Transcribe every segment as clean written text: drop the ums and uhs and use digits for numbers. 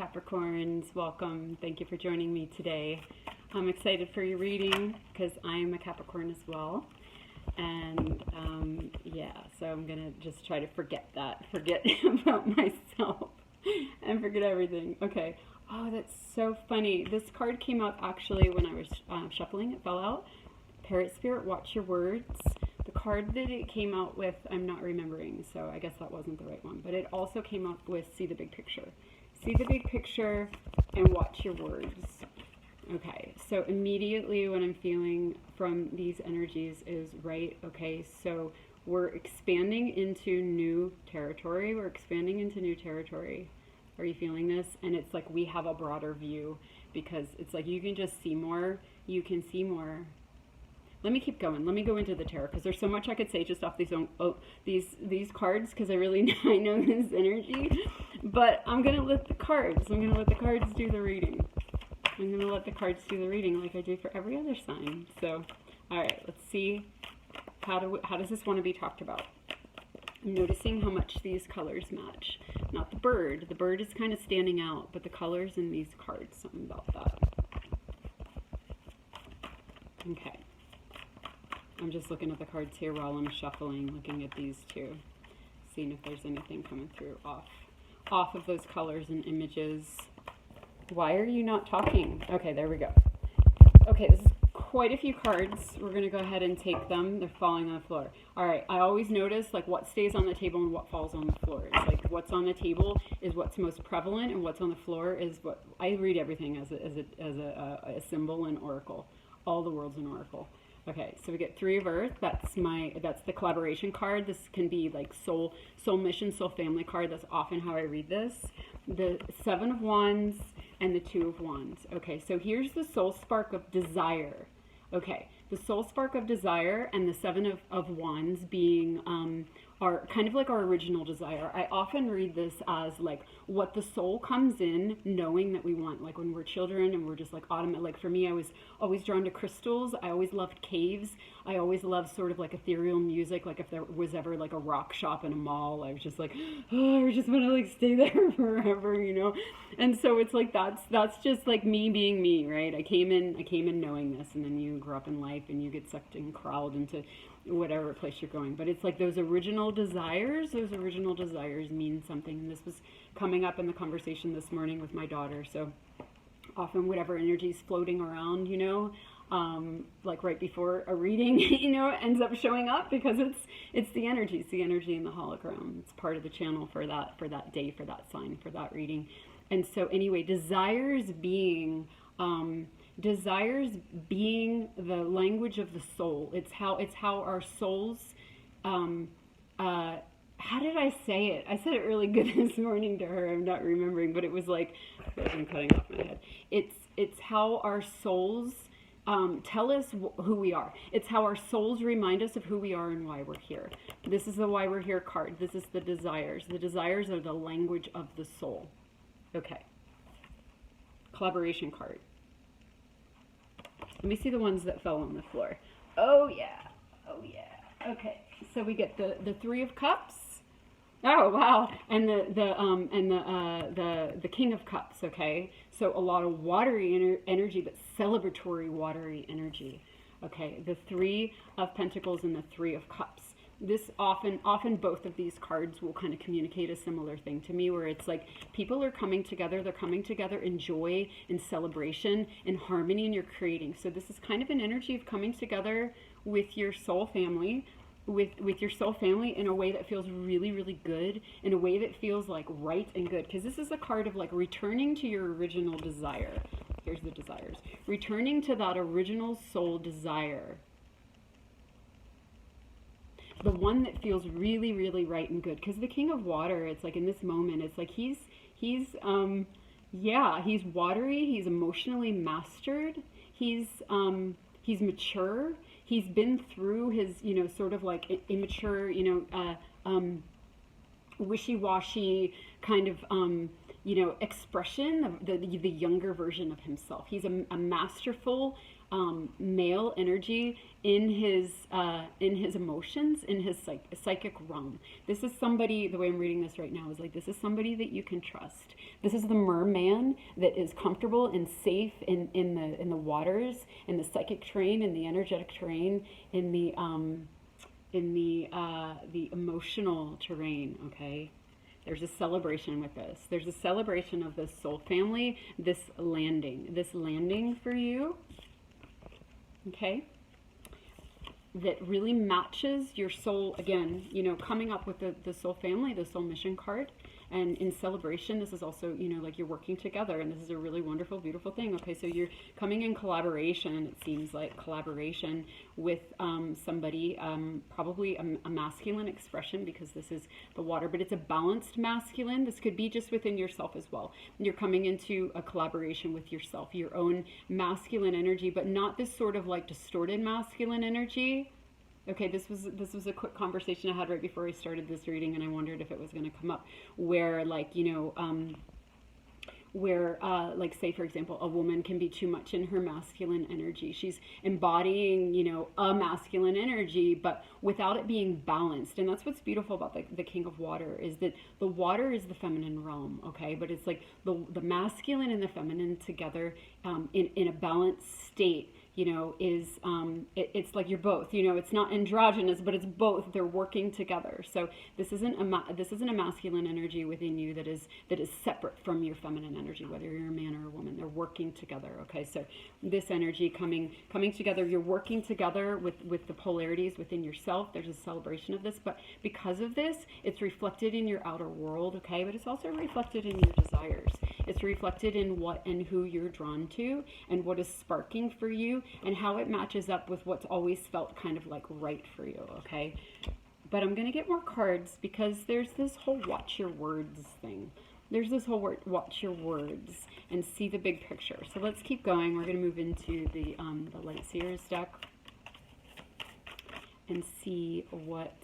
Capricorns, welcome. Thank you for joining me today. I'm excited for your reading because I'm a Capricorn as well. And yeah, so I'm going to just try to forget about myself and forget everything. Okay. Oh, that's so funny. This card came out actually when I was shuffling. It fell out. Parrot Spirit, watch your words. The card that it came out with, I'm not remembering, so I guess that wasn't the right one. But it also came out with see the big picture. See the big picture and watch your words. Okay, so immediately what I'm feeling from these energies is, right, okay, so we're expanding into new territory. We're expanding into new territory. Are you feeling this? And it's like we have a broader view because it's like you can just see more. You can see more. Let me keep going. Let me go into the tarot because there's so much I could say just off these cards because I really I know this energy. But I'm gonna let the cards. I'm gonna let the cards do the reading. I'm gonna let the cards do the reading like I do for every other sign. So, all right. Let's see how does this want to be talked about. I'm noticing how much these colors match. Not the bird. The bird is kind of standing out, but the colors in these cards. Something about that. Okay. I'm just looking at the cards here while I'm shuffling, looking at these two, seeing if there's anything coming through off of those colors and images. Why are you not talking? Okay, there we go. Okay, this is quite a few cards. We're going to go ahead and take them. They're falling on the floor. All right, I always notice like what stays on the table and what falls on the floor. It's like what's on the table is what's most prevalent, and what's on the floor is what I read everything as a symbol and oracle. All the world's an oracle. Okay, so we get Three of Earth. That's the collaboration card. This can be like soul mission, soul family card. That's often how I read this. The Seven of Wands and the Two of Wands. Okay, so here's the soul spark of desire. Okay, the soul spark of desire and the Seven of Wands being are kind of like our original desire. I often read this as like what the soul comes in knowing that we want, like when we're children and we're just like automatic. Like for me, I was always drawn to crystals. I always loved caves. I always loved sort of like ethereal music. Like if there was ever like a rock shop in a mall, I was just like, oh, I just want to like stay there forever, you know? And so it's like, that's just like me being me, right? I came in knowing this, and then you grow up in life and you get sucked and crawled into whatever place you're going. But it's like those original desires mean something. And this was coming up in the conversation this morning with my daughter. So often whatever energy is floating around, you know, like right before a reading, you know, ends up showing up because it's the energy. It's the energy in the hologram. It's part of the channel for that day, for that sign, for that reading. And so anyway, desires being the language of the soul. It's how our souls, how did I say it? I said it really good this morning to her. I'm not remembering, but it was like, I'm cutting off my head. It's how our souls tell us who we are. It's how our souls remind us of who we are and why we're here. This is the why we're here card. This is the desires. The desires are the language of the soul. Okay. Collaboration card. Let me see the ones that fell on the floor. Oh yeah. Oh yeah. Okay. So we get the Three of Cups. Oh wow. And the King of Cups, okay? So a lot of watery energy, but celebratory watery energy. Okay. The Three of Pentacles and the Three of Cups. This often both of these cards will kind of communicate a similar thing to me, where it's like people are coming together. They're coming together in joy, in celebration, in harmony, and you're creating. So this is kind of an energy of coming together with your soul family, with your soul family in a way that feels really, really good, in a way that feels like right and good. Because this is a card of like returning to your original desire. Here's the desires. Returning to that original soul desire. The one that feels really, really right and good. Because the King of Water, it's like in this moment, it's like he's watery, he's emotionally mastered, he's mature, he's been through his, you know, sort of like immature, you know, wishy-washy kind of, expression of the younger version of himself. He's a masterful male energy in his emotions, in his psychic realm. This is somebody, the way I'm reading this right now is like, this is somebody that you can trust. This is the merman that is comfortable and safe in the waters, in the psychic terrain, in the energetic terrain, in the emotional terrain. Okay. There's a celebration with this. There's a celebration of this soul family, this landing for you, okay, that really matches your soul, again, coming up with the soul family, the soul mission card. And in celebration, this is also, like you're working together, and this is a really wonderful, beautiful thing. Okay, so you're coming in collaboration, it seems like collaboration with somebody, probably a masculine expression, because this is the water, but it's a balanced masculine. This could be just within yourself as well. You're coming into a collaboration with yourself, your own masculine energy, but not this sort of like distorted masculine energy. Okay, this was a quick conversation I had right before I started this reading, and I wondered if it was going to come up, where like, like say for example, a woman can be too much in her masculine energy. She's embodying, a masculine energy, but without it being balanced. And that's what's beautiful about the King of Water, is that the water is the feminine realm, okay? But it's like the masculine and the feminine together in a balanced state. It's like you're both, it's not androgynous, but it's both. They're working together. So this isn't a masculine energy within you that is separate from your feminine energy, whether you're a man or a woman. They're working together. Okay. So this energy coming together, you're working together with the polarities within yourself. There's a celebration of this, but because of this, it's reflected in your outer world. Okay. But it's also reflected in your desires. It's reflected in what and who you're drawn to, and what is sparking for you, and how it matches up with what's always felt kind of like right for you, okay? But I'm going to get more cards, because there's this whole watch your words thing. There's this whole watch your words and see the big picture. So let's keep going. We're going to move into the Light Seers deck and see what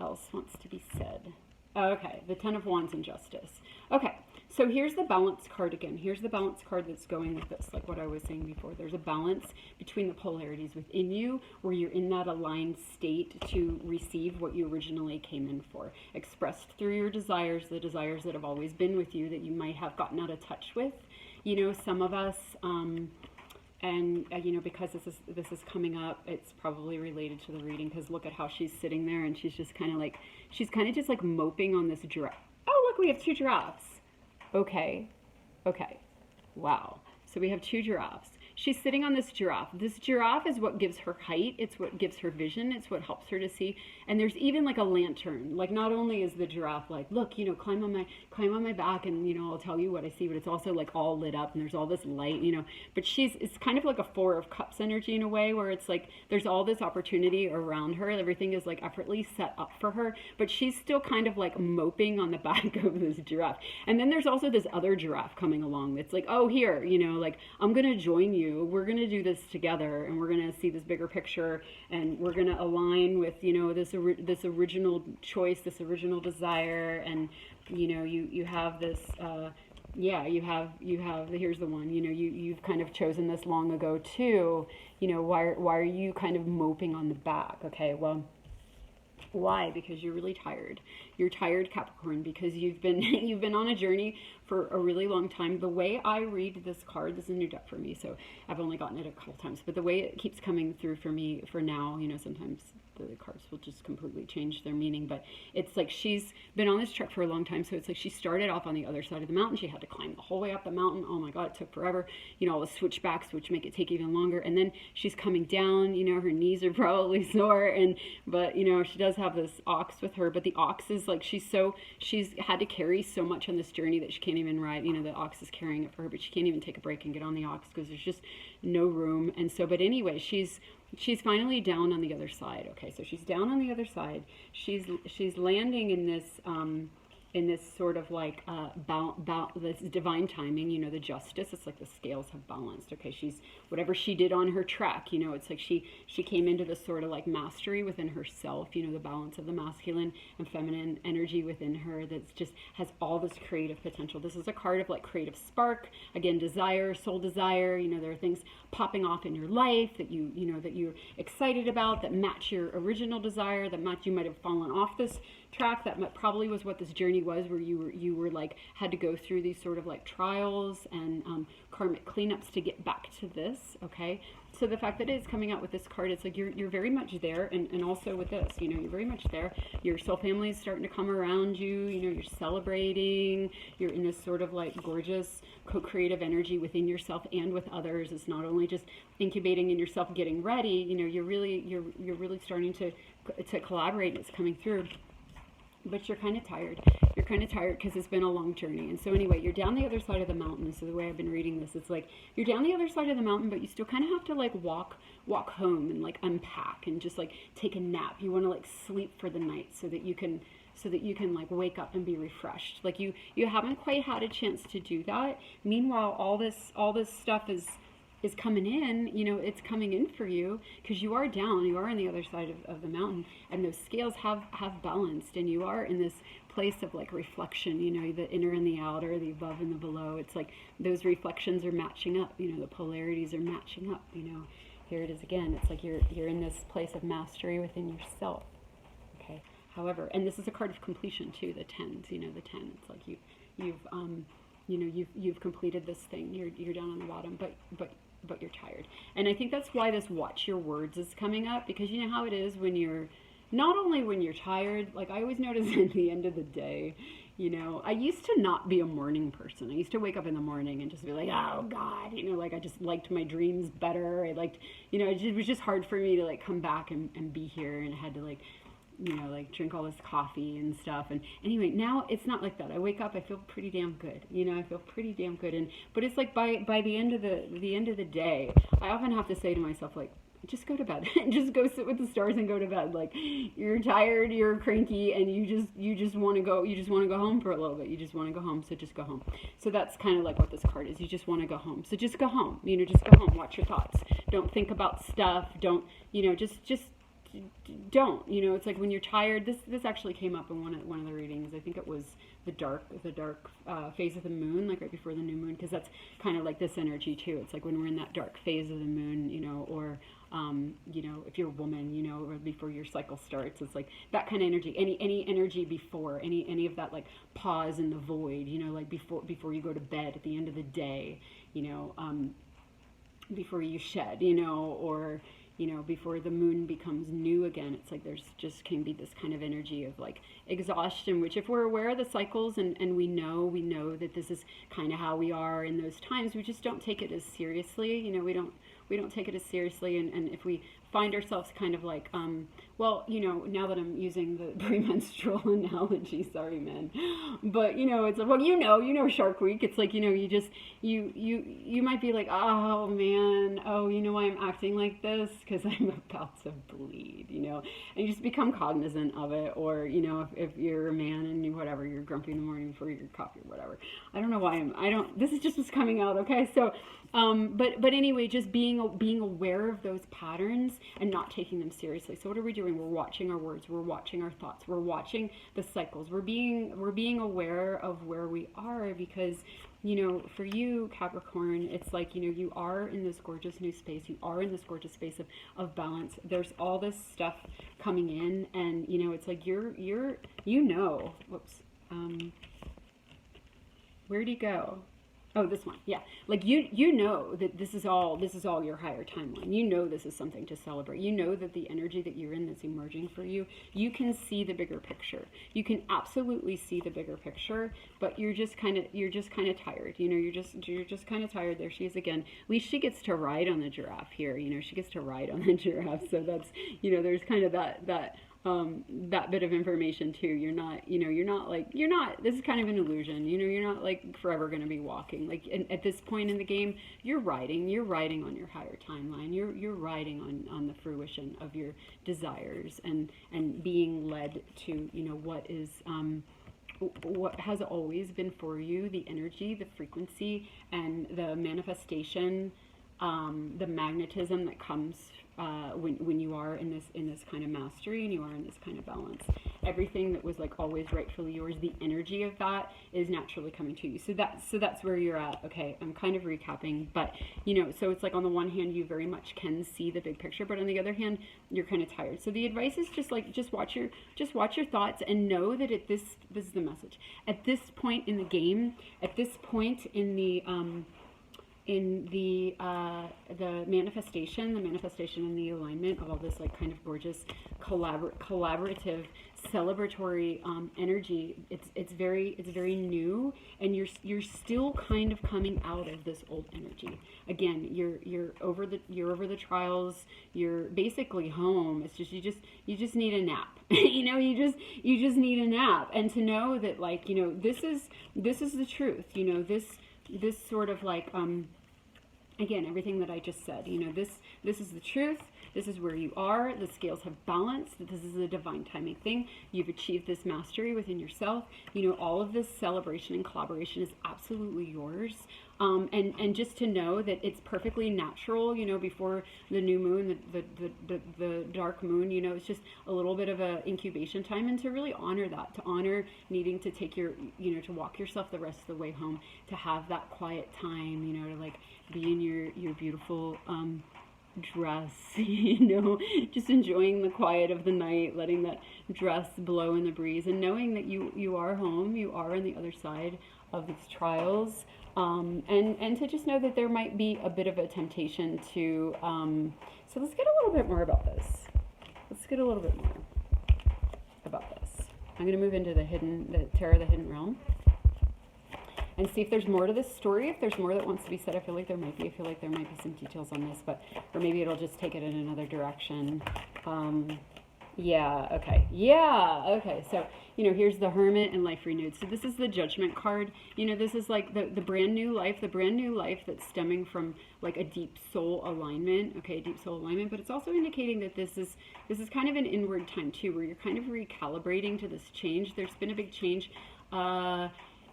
else wants to be said. Okay, the Ten of Wands and Justice. Okay. So here's the balance card again. Here's the balance card that's going with this, like what I was saying before. There's a balance between the polarities within you, where you're in that aligned state to receive what you originally came in for, expressed through your desires, the desires that have always been with you that you might have gotten out of touch with. Some of us, because this is coming up, it's probably related to the reading, because look at how she's sitting there, and she's kind of just like moping on this giraffe. Oh, look, we have two giraffes. Okay. Wow. So we have two giraffes. She's sitting on this giraffe. This giraffe is what gives her height. It's what gives her vision. It's what helps her to see. And there's even like a lantern. Like, not only is the giraffe like, look, climb on my back, and I'll tell you what I see, but it's also like all lit up, and there's all this light, But it's kind of like a Four of Cups energy in a way, where it's like there's all this opportunity around her. Everything is like effortlessly set up for her, but she's still kind of like moping on the back of this giraffe. And then there's also this other giraffe coming along that's like, oh, here, like, I'm gonna join you. We're going to do this together, and we're going to see this bigger picture, and we're going to align with, this original choice, this original desire. And, you have this, you have, here's the one, you've kind of chosen this long ago too. Why are you kind of moping on the back? Okay. Well, why? Because you're really tired. You're tired, Capricorn, because you've been on a journey for a really long time. The way I read this card, this is a new deck for me, so I've only gotten it a couple times, but the way it keeps coming through for me for now, sometimes the cards will just completely change their meaning, but it's like she's been on this trek for a long time. So it's like she started off on the other side of the mountain. She had to climb the whole way up the mountain. Oh my God, it took forever. All the switchbacks, which make it take even longer. And then she's coming down, her knees are probably sore, but she does have this ox with her, but the ox is like, she's had to carry so much on this journey that she can't even ride. The ox is carrying it for her, but she can't even take a break and get on the ox, because there's just no room. And so, but anyway, she's finally down on the other side. Okay, so she's down on the other side. She's landing in in this sort of like this divine timing, you know, the justice. It's like the scales have balanced. Okay, she's whatever she did on her track, you know, it's like she came into this sort of like mastery within herself, you know, the balance of the masculine and feminine energy within her that's just has all this creative potential. This is a card of like creative spark, again, desire, soul desire. You know, there are things popping off in your life that you know that you're excited about, that match your original desire, that match, you might have fallen off this track. That probably was what this journey was, where you were like had to go through these sort of like trials and karmic cleanups to get back to this. Okay, so the fact that it's coming out with this card, it's like you're very much there, and also with this, you know, you're very much there. Your soul family is starting to come around you. You know, you're celebrating. You're in this sort of like gorgeous co-creative energy within yourself and with others. It's not only just incubating in yourself, getting ready. You know, you're really starting to collaborate, and it's coming through. But you're kind of tired. You're kind of tired because it's been a long journey. And so anyway, you're down the other side of the mountain. So the way I've been reading this, it's like you're down the other side of the mountain, but you still kind of have to like walk home and like unpack and just like take a nap. You want to like sleep for the night so that you can like wake up and be refreshed. Like you haven't quite had a chance to do that. Meanwhile, all this stuff is coming in, you know, it's coming in for you because you are down, you are on the other side of the mountain, and those scales have balanced, and you are in this place of like reflection, you know, the inner and the outer, the above and the below. It's like those reflections are matching up, you know, the polarities are matching up, you know. Here it is again. It's like you're in this place of mastery within yourself. Okay. However, and this is a card of completion too, the tens, you know, the 10. It's like you've completed this thing. You're down on the bottom, but you're tired. And I think that's why this watch your words is coming up, because you know how it is when you're, not only when you're tired, like I always notice at the end of the day, you know, I used to not be a morning person. I used to wake up in the morning and just be like, oh God, you know, like I just liked my dreams better. I liked, you know, it was just hard for me to like come back and be here, and I had to like, you know, like drink all this coffee and stuff. And anyway, now it's not like that. I wake up, I feel pretty damn good. You know, I feel pretty damn good. And but it's like by the end of the day, I often have to say to myself, like, just go to bed. Just go sit with the stars and go to bed. Like, you're tired, you're cranky, and you just want to go. You just want to go home for a little bit. You just want to go home. So just go home. So that's kind of like what this card is. You just want to go home. So just go home. You know, just go home. Watch your thoughts. Don't think about stuff. Don't, you know, just don't, you know. It's like when you're tired, this actually came up in one of the readings. I think it was the dark phase of the moon, like right before the new moon, because that's kind of like this energy too. It's like when we're in that dark phase of the moon, you know, or you know, if you're a woman, you know, or before your cycle starts, it's like that kind of energy. Any energy before, any of that like pause in the void, you know, like before you go to bed at the end of the day, you know, before you shed, you know, or you know, before the moon becomes new again. It's like there's just can be this kind of energy of like exhaustion, which if we're aware of the cycles and we know that this is kind of how we are in those times, we just don't take it as seriously. You know, we don't take it as seriously, and if we find ourselves kind of like, well, you know, now that I'm using the premenstrual analogy, sorry, man, but you know, it's like, well, you know, Shark Week, it's like, you know, you might be like, oh man, oh, you know why I'm acting like this? Because I'm about to bleed, you know, and you just become cognizant of it. Or, you know, if you're a man and whatever, you're grumpy in the morning before your coffee or whatever. I don't know why this is just what's coming out, okay? So, but anyway, just being aware of those patterns and not taking them seriously. So what are we doing? We're watching our words, we're watching our thoughts, we're watching the cycles, we're being aware of where we are, because, you know, for you, Capricorn, it's like, you know, you are in this gorgeous new space, you are in this gorgeous space of balance. There's all this stuff coming in, and, you know, it's like you're you know, whoops, where'd he go? Oh, this one. Yeah. Like you know that this is all your higher timeline. You know this is something to celebrate. You know that the energy that you're in that's emerging for you, you can see the bigger picture. You can absolutely see the bigger picture, but you're just kind of tired. You know, you're just kind of tired. There she is again. At least she gets to ride on the giraffe here. You know, she gets to ride on the giraffe. So that's, you know, there's kind of that bit of information too. You're not, this is kind of an illusion, you know, you're not like forever going to be walking. Like at this point in the game, you're riding on your higher timeline. You're riding on the fruition of your desires and being led to, you know, what is what has always been for you, the energy, the frequency, and the manifestation, the magnetism that comes when you are in this kind of mastery and you are in this kind of balance. Everything that was like always rightfully yours, the energy of that is naturally coming to you. So that's where you're at. Okay, I'm kind of recapping, but so it's like on the one hand you very much can see the big picture, but on the other hand you're kind of tired. So the advice is just watch your thoughts and know that this is the message. At this point in the game, at this point in the manifestation and the alignment of all this like kind of gorgeous collaborative celebratory energy, it's very new, and you're still kind of coming out of this old energy. Again, you're over the trials, you're basically home. It's just you just need a nap. you just need a nap, and to know that like this is the truth. This sort of like again, everything that I just said, this is the truth. This is where you are. The scales have balanced. This is a divine timing thing. You've achieved this mastery within yourself. All of this celebration and collaboration is absolutely yours. And just to know that it's perfectly natural, before the new moon, the dark moon, it's just a little bit of a incubation time, and to really honor that, to honor needing to take your, to walk yourself the rest of the way home, to have that quiet time, to like be in your beautiful, dress, just enjoying the quiet of the night, letting that dress blow in the breeze, and knowing that you are home, you are on the other side of these trials. And to just know that there might be a bit of a temptation to, so let's get a little bit more about this. Let's get a little bit more about this. I'm going to move into the Tarot, the Hidden Realm, and see if there's more to this story, if there's more that wants to be said. I feel like there might be. I feel like there might be some details on this, or maybe it'll just take it in another direction. Yeah, okay. So, here's the Hermit and Life Renewed. So this is the Judgment card. This is like the brand new life that's stemming from like a deep soul alignment, okay, deep soul alignment. But it's also indicating that this is kind of an inward time too, where you're kind of recalibrating to this change. There's been a big change.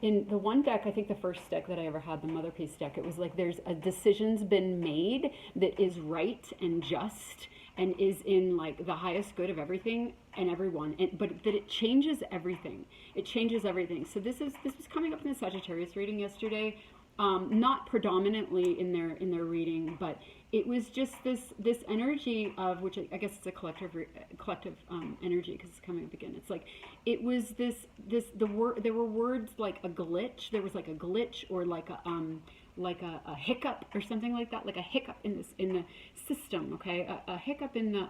In the one deck, I think the first deck that I ever had, the Mother Piece deck, it was like there's a decision's been made that is right and just and is in like the highest good of everything and everyone, but that it changes everything. It changes everything. So this was coming up in the Sagittarius reading yesterday. Not predominantly in their reading, but it was just this energy of, which I guess it's a collective energy, because it's coming up again. It's like it was there were words like a glitch. There was like a glitch, or like a hiccup or something like that, like a hiccup in the system, okay, a hiccup in the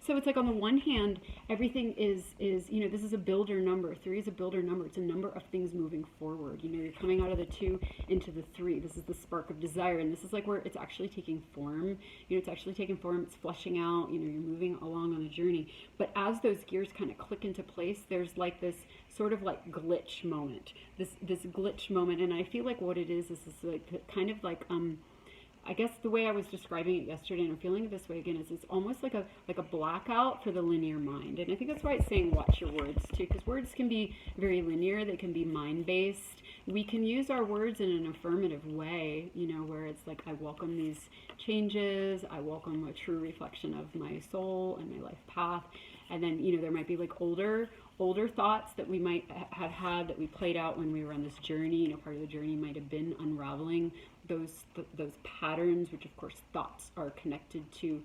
so it's like on the one hand everything is this is a builder number. 3 is a builder number. It's a number of things moving forward. You're coming out of the 2 into the 3. This is the spark of desire, and this is like where it's actually taking form. It's actually taking form. It's fleshing out. You're moving along on a journey. But as those gears kind of click into place, there's like this sort of like glitch moment, this glitch moment. And I feel like what it is like kind of like I guess the way I was describing it yesterday, and I'm feeling it this way again, is it's almost like a blackout for the linear mind. And I think that's why it's saying watch your words too, because words can be very linear. They can be mind-based. We can use our words in an affirmative way, where it's like, I welcome these changes. I welcome a true reflection of my soul and my life path. And then, there might be like older thoughts that we might have had that we played out when we were on this journey. Part of the journey might have been unraveling those patterns, which of course thoughts are connected to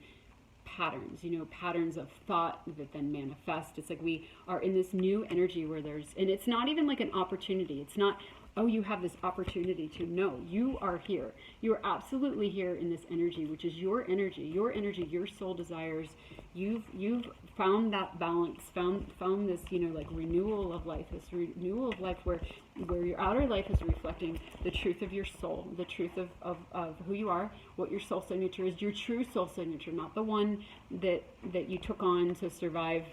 patterns, patterns of thought that then manifest. It's like we are in this new energy where and it's not even like an opportunity. It's not, oh, you have this opportunity to. No, you are here. You are absolutely here in this energy, which is your energy, your soul desires. You've found that balance, found this, like renewal of life, where your outer life is reflecting the truth of your soul, the truth of who you are, what your soul signature is, your true soul signature, not the one that you took on to survive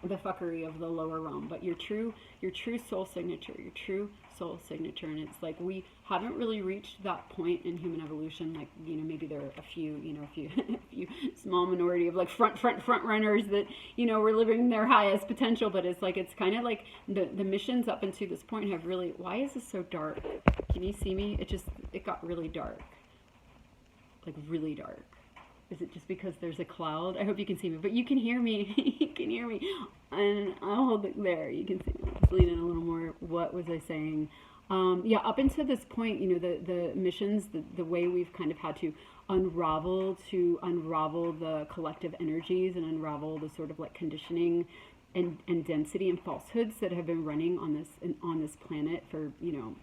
the fuckery of the lower realm, but your true soul signature, and it's like we haven't really reached that point in human evolution. Like, you know, maybe there are a few a few small minority of like front runners that, you know, were living their highest potential, but it's like, it's kind of like the missions up until this point have really, why is this so dark? Can you see me? It got really dark, like really dark. Is it just because there's a cloud? I hope you can see me, but you can hear me. You can hear me. And I'll hold it there. You can see me. Let's lean in a little more. What was I saying? Yeah, up until this point, you know, the missions, the way we've kind of had to unravel the collective energies and unravel the sort of like conditioning and density and falsehoods that have been running on this planet for, you know,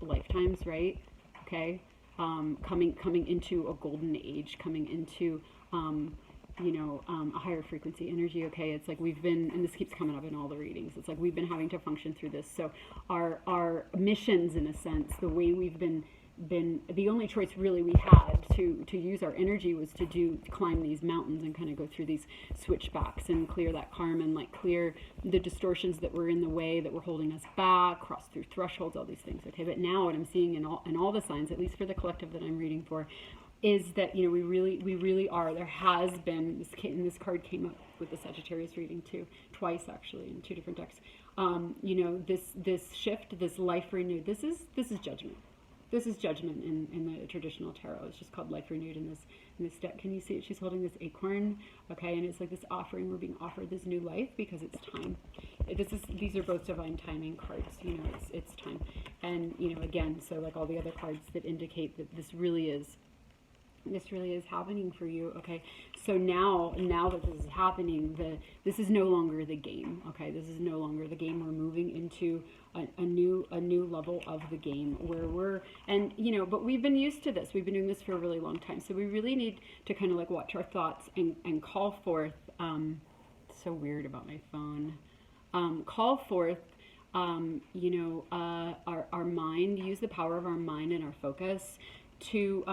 lifetimes, right? Okay. Coming into a golden age, coming into, a higher frequency energy. Okay. It's like we've been, and this keeps coming up in all the readings, it's like we've been having to function through this. So our missions, in a sense, the way we've been the only choice really we had to use our energy was to climb these mountains and kind of go through these switchbacks and clear that karma and like clear the distortions that were in the way, that were holding us back, cross through thresholds, all these things. Okay, but now what I'm seeing in all the signs, at least for the collective that I'm reading for, is that, you know, we really are. There has been this card came up with the Sagittarius reading too, twice actually, in two different decks. This shift, this life renewed. This is judgment. This is judgment in the traditional tarot. It's just called life renewed in this deck. Can you see it? She's holding this acorn, okay, and it's like this offering. We're being offered this new life because it's time. These are both divine timing cards. You know, it's time, and you know, again, so like all the other cards that indicate that this really is happening for you. Okay, so now that this is happening, this is no longer the game. Okay, this is no longer the game. We're moving into a new level of the game where but we've been used to this. We've been doing this for a really long time. So we really need to kind of like watch our thoughts and call forth. So weird about my phone. Call forth. Our mind. Use the power of our mind and our focus to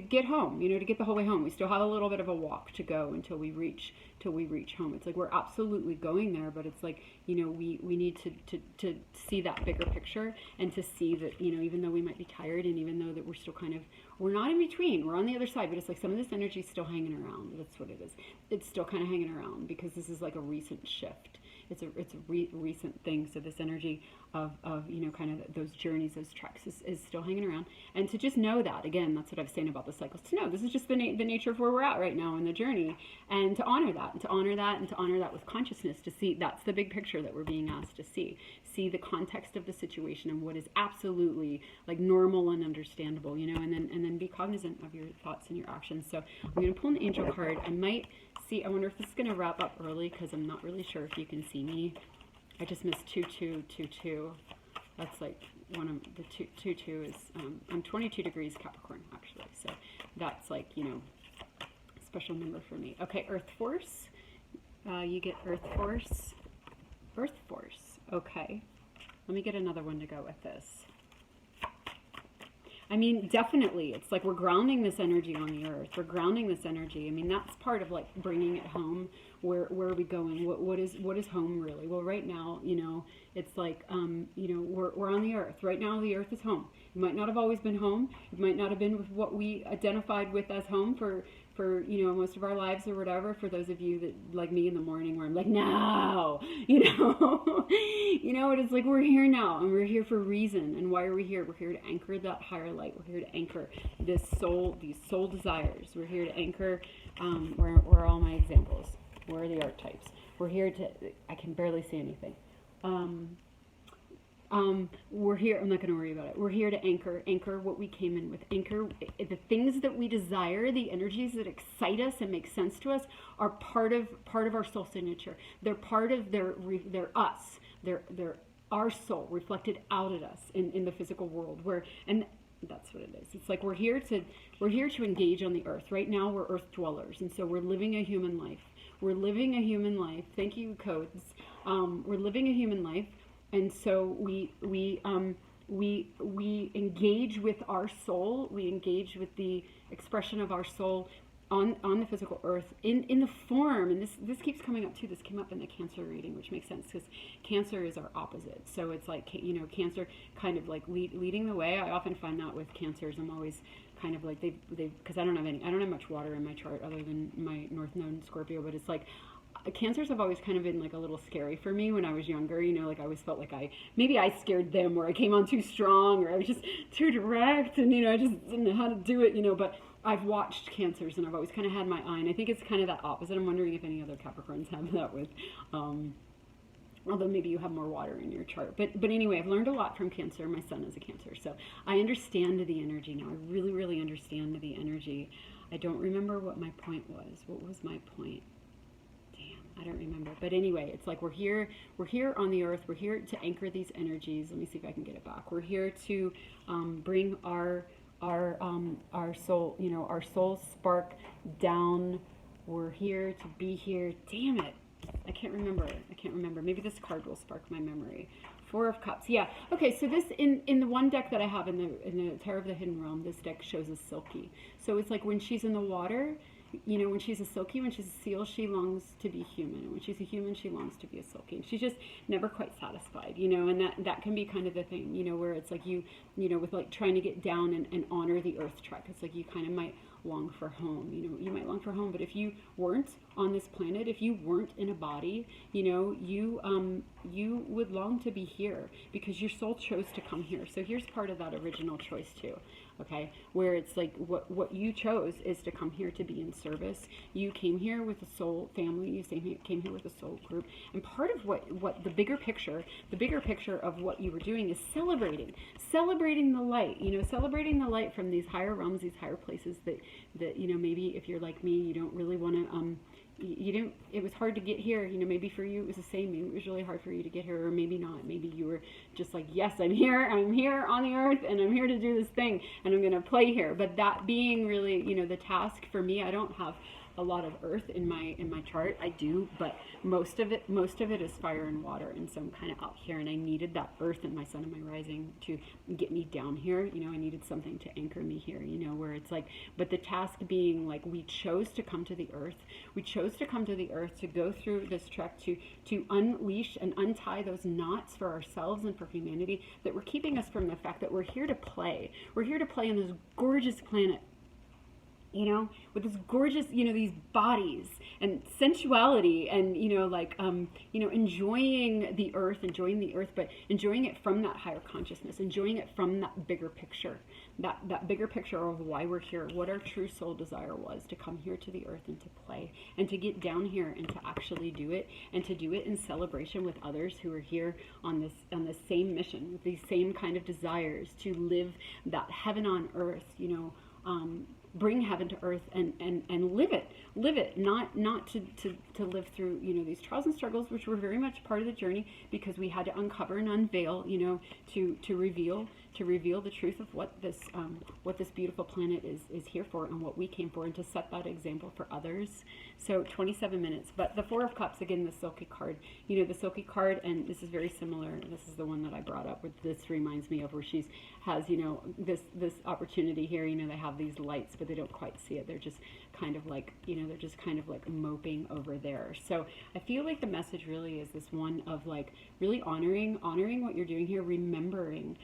get home, you know, to get the whole way home. We still have a little bit of a walk to go until we reach home. It's like we're absolutely going there, but it's like, you know, we need to see that bigger picture and to see that, you know, even though we might be tired and even though that we're still we're not in between, we're on the other side, but it's like some of this energy is still hanging around. That's what it is. It's still kind of hanging around because this is like a recent shift. It's a recent thing. So this energy of you know, kind of those journeys, those treks is still hanging around. And to just know that, again, that's what I was saying about the cycles, to know this is just the nature of where we're at right now in the journey, and to honor that, and to honor that with consciousness, to see that's the big picture that we're being asked to see the context of the situation and what is absolutely like normal and understandable, you know, and then be cognizant of your thoughts and your actions. So I'm going to pull an angel card. I wonder if this is going to wrap up early because I'm not really sure if you can see me. I just missed 2222. That's like one of the 22 is, I'm 22 degrees Capricorn actually. So that's like, you know, special number for me. Okay, Earth Force. You get Earth Force. Earth Force. Okay. Let me get another one to go with this. I mean, definitely, it's like we're grounding this energy on the earth. We're grounding this energy. I mean, that's part of like bringing it home. Where are we going? What is home really? Well, right now, you know, it's like, we're on the earth. Right now, the earth is home. It might not have always been home. It might not have been with what we identified with as home for you know, most of our lives or whatever. For those of you that like me in the morning where I'm like, no, you know, it is like we're here now and we're here for a reason. And why are we here? We're here to anchor that higher light. We're here to anchor these soul desires. We're here to anchor, where are all my examples? Where are the archetypes? We're here to, I can barely see anything. We're here, I'm not going to worry about it. We're here to anchor what we came in with. Anchor the things that we desire, the energies that excite us and make sense to us are part of our soul signature. They're part of they're us. They're our soul reflected out at us in the physical world. And that's what it is. It's like we're here to engage on the earth. Right now we're earth dwellers, and so we're living a human life. We're living a human life. Thank you, codes. We're living a human life. And so we engage with our soul. We engage with the expression of our soul on the physical earth in the form, and this keeps coming up too. This came up in the Cancer reading, which makes sense because Cancer is our opposite. So it's like, you know, Cancer kind of like leading the way. I often find that with Cancers, I'm always kind of like they because I don't have much water in my chart other than my North Node Scorpio, but it's like Cancers have always kind of been like a little scary for me when I was younger, you know, like I always felt like maybe I scared them, or I came on too strong, or I was just too direct, and, you know, I just didn't know how to do it, you know, but I've watched Cancers and I've always kind of had my eye, and I think it's kind of that opposite. I'm wondering if any other Capricorns have that with, although maybe you have more water in your chart. But anyway, I've learned a lot from Cancer. My son is a Cancer, so I understand the energy now. I really, really understand the energy. I don't remember what my point was. What was my point? I don't remember, but anyway, it's like we're here on the earth. We're here to anchor these energies. Let me see if I can get it back. We're here to bring our soul, you know, our soul spark down. We're here to be here. Damn it, I can't remember. Maybe this card will spark my memory. Four of Cups. Yeah. Okay. So this in the one deck that I have in the Tarot of the Hidden Realm, this deck shows a Silky. So it's like when she's in the water. You know, when she's a Silky, when she's a seal, she longs to be human. And when she's a human, she longs to be a Silky. And she's just never quite satisfied, you know, and that can be kind of the thing, you know, where it's like you know, with like trying to get down and honor the earth trek. It's like you kind of might long for home, you know, you might long for home, but if you weren't on this planet, if you weren't in a body, you know, you would long to be here because your soul chose to come here. So here's part of that original choice too. Okay, where it's like what you chose is to come here to be in service. You came here with a soul family. You came here with a soul group. And part of what the bigger picture of what you were doing is celebrating the light. You know, celebrating the light from these higher realms, these higher places that you know, maybe if you're like me, you don't really want to it was hard to get here, you know, maybe for you it was the same, maybe it was really hard for you to get here, or maybe not, maybe you were just like, yes, I'm here on the earth, and I'm here to do this thing, and I'm going to play here. But that being really, you know, the task for me, I don't have a lot of earth in my chart. I do, but most of it is fire and water, and so I'm kind of out here, and I needed that earth in my sun and my rising to get me down here. You know, I needed something to anchor me here, you know, where it's like, but the task being like, we chose to come to the earth. We chose to come to the earth to go through this trek to unleash and untie those knots for ourselves and for humanity that were keeping us from the fact that we're here to play. We're here to play on this gorgeous planet, you know, with this gorgeous, you know, these bodies and sensuality and, you know, like, you know, enjoying the earth, but enjoying it from that higher consciousness, enjoying it from that bigger picture, that bigger picture of why we're here, what our true soul desire was, to come here to the earth and to play and to get down here and to actually do it, and to do it in celebration with others who are here on this same mission, with these same kind of desires to live that heaven on earth, you know, bring heaven to earth and live it, not to live through, you know, these trials and struggles, which were very much part of the journey, because we had to uncover and unveil, you know, to reveal the truth of what this beautiful planet is here for, and what we came for, and to set that example for others. So 27 minutes. But the Four of Cups, again, the Silky card, you know, the Silky card, and this is very similar. This is the one that I brought up, with this reminds me of where she has, you know, this opportunity here. You know, they have these lights, but they don't quite see it. They're just kind of like, you know, they're just kind of like moping over there. So I feel like the message really is this one of like really honoring what you're doing here, remembering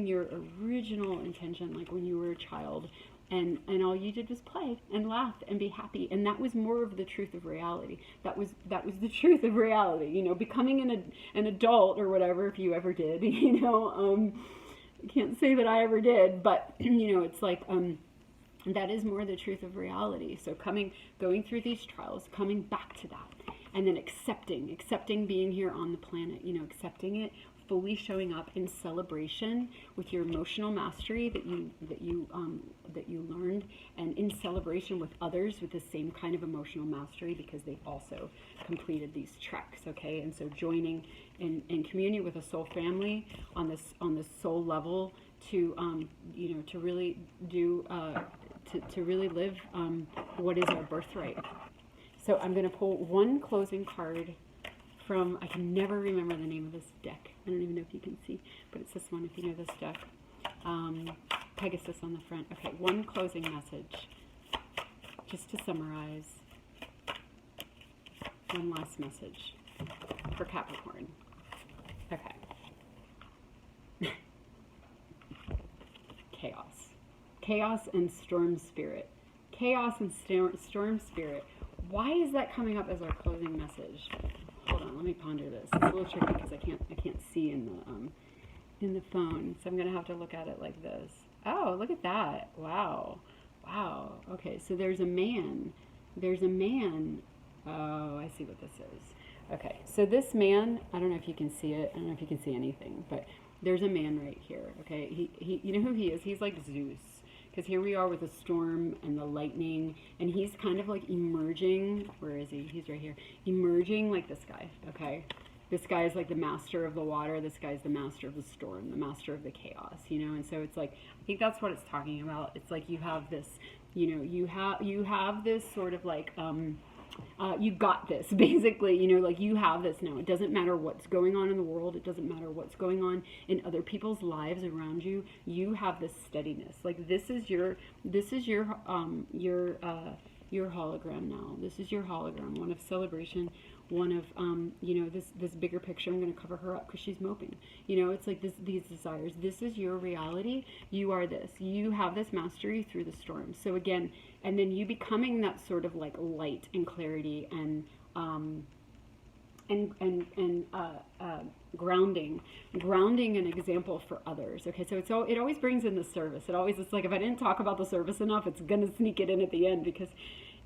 your original intention, like when you were a child, and all you did was play and laugh and be happy, and that was more of the truth of reality. That was the truth of reality, you know, becoming an adult or whatever, if you ever did, you know. I can't say that I ever did, but you know, it's like that is more the truth of reality. So going through these trials, coming back to that, and then accepting being here on the planet, you know, accepting it, fully showing up in celebration with your emotional mastery that you learned, and in celebration with others with the same kind of emotional mastery, because they've also completed these treks. Okay, and so joining in communion with a soul family on this soul level to you know, to really do to really live what is our birthright. So I'm going to pull one closing card from, I can never remember the name of this deck. I don't even know if you can see, but it's this one, if you know this deck. Pegasus on the front. Okay, one closing message. just to summarize, one last message for Capricorn. Okay. Chaos. Chaos and storm spirit. Chaos and storm spirit. Why is that coming up as our closing message? Hold on, let me ponder this. It's a little tricky because I can't see in the phone, so I'm gonna have to look at it like this. Oh, look at that! Wow, wow. Okay, so there's a man. There's a man. Oh, I see what this is. Okay, so this man, I don't know if you can see it. I don't know if you can see anything, but there's a man right here. Okay, he you know who he is? He's like Zeus. Because here we are with the storm and the lightning, and he's kind of like emerging. Where is he? He's right here. Emerging like this guy, okay? This guy is like the master of the water. This guy's the master of the storm, the master of the chaos, you know? And so it's like, I think that's what it's talking about. It's like you have this, you know, you have this sort of like, you got this, basically, you know, like you have this now. It doesn't matter what's going on in the world. It doesn't matter what's going on in other people's lives around you. You have this steadiness. Like this is your hologram now. This is your hologram, one of celebration, one of, you know, this bigger picture. I'm going to cover her up because she's moping. You know, it's like these desires. This is your reality. You are this. You have this mastery through the storm. So again, and then you becoming that sort of like light and clarity and grounding an example for others. Okay, so it always brings in the service. It's like if I didn't talk about the service enough, it's gonna sneak it in at the end because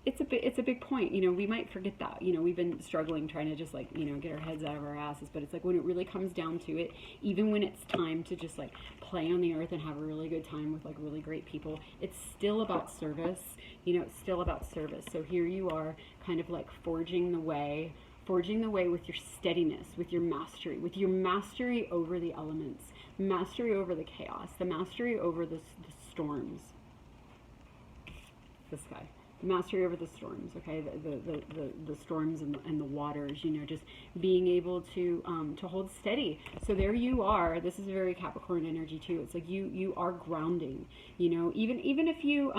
it's a big point. You know, we might forget that. You know, we've been struggling trying to just like, you know, get our heads out of our asses, but it's like when it really comes down to it, even when it's time to just like play on the earth and have a really good time with like really great people, it's still about service. You know, it's still about service. So here you are kind of like forging the way with your steadiness, with your mastery over the elements, mastery over the chaos, the mastery over the storms. This guy. Mastery over the storms, okay, the storms and the waters, you know, just being able to hold steady. So there you are. This is very Capricorn energy too. It's like you are grounding, you know, even if you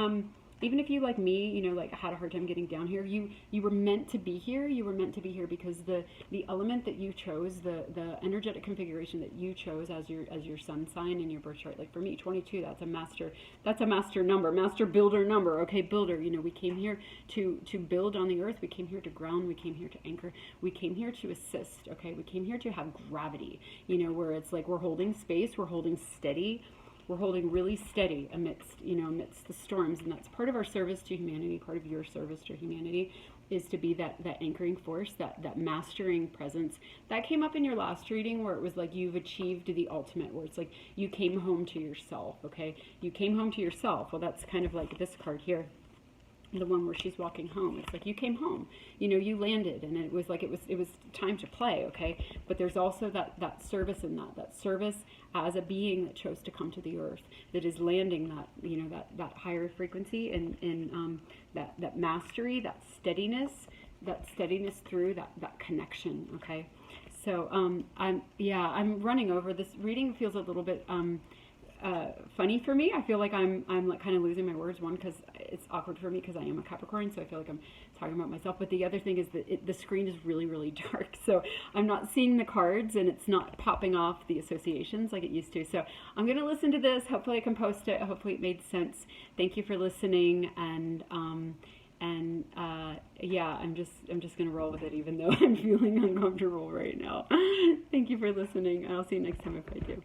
like me, you know, like had a hard time getting down here, you were meant to be here. You were meant to be here because the element that you chose, the energetic configuration that you chose as your sun sign in your birth chart. Like for me, 22, that's a master number, master builder number. Okay, builder. You know, we came here to build on the earth. We came here to ground. We came here to anchor. We came here to assist. Okay, we came here to have gravity. You know, where it's like we're holding space, we're holding steady. We're holding really steady amidst the storms, and that's part of our service to humanity. Part of your service to humanity is to be that anchoring force, that mastering presence. That came up in your last reading where it was like you've achieved the ultimate, where it's like you came home to yourself, okay? You came home to yourself. Well, that's kind of like this card here. The one where she's walking home. It's like you came home, you know, you landed, and it was like it was time to play, okay? But there's also that service in that service as a being that chose to come to the earth, that is landing that, you know, that higher frequency and that mastery, that steadiness through that connection, okay? So I'm running over. This reading feels a little bit funny for me. I feel like I'm like kind of losing my words. One, because it's awkward for me because I am a Capricorn, so I feel like I'm talking about myself. But the other thing is that the screen is really, really dark, so I'm not seeing the cards and it's not popping off the associations like it used to. So I'm going to listen to this. Hopefully I can post it. Hopefully it made sense. Thank you for listening, and yeah, I'm just going to roll with it even though I'm feeling uncomfortable right now. Thank you for listening, and I'll see you next time if I do.